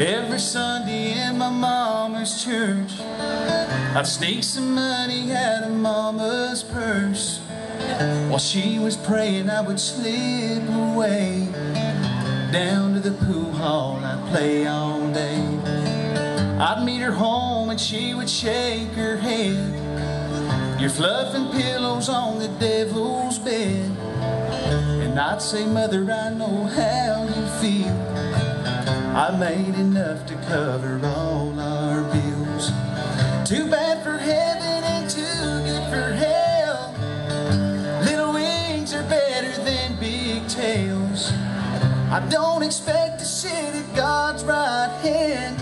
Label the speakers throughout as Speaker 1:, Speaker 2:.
Speaker 1: Every Sunday in my mama's church, I'd sneak some money out of mama's purse. While she was praying, I would slip away down to the pool hall. I'd play all day. I'd meet her home and she would shake her head. You're fluffing pillows on the devil's bed. And I'd say, Mother, I know how you feel. I made enough to cover all our bills. Too bad for heaven and too good for hell. Little wings are better than big tails. I don't expect to sit at God's right hand,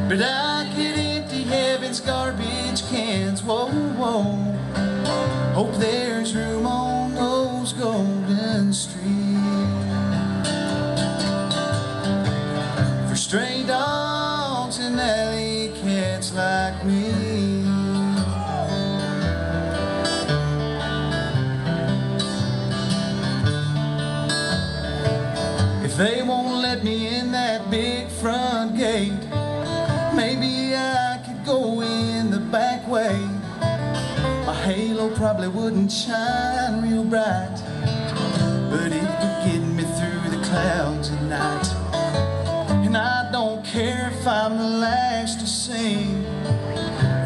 Speaker 1: but I could empty heaven's garbage cans. Whoa, whoa. Hope there's room on those golden streets for stray dogs and alley cats like me. If they won't let me in that big front gate, maybe I could go in the back way. My halo probably wouldn't shine real bright, but it would get me through the clouds at night. And I don't care if I'm the last to sing,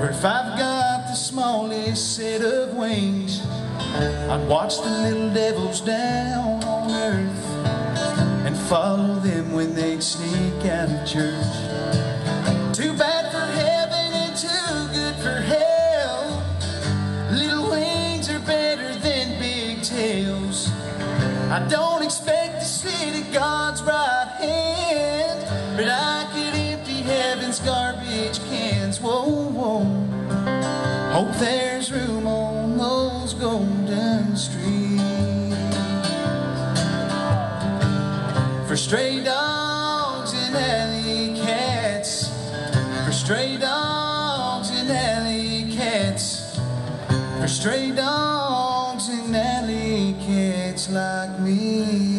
Speaker 1: or if I've got the smallest set of wings. I'd watch the little devils down on earth and follow them when they'd sneak out of church. Too bad for heaven and too good for hell. Little wings are better than big tails. I don't expect to sit at God's right hand, but I could empty heaven's garbage cans. Whoa, whoa. Hope there's room on those golden streets for stray dogs and alley cats. For stray dogs and alley cats. For stray dogs and alley cats like me.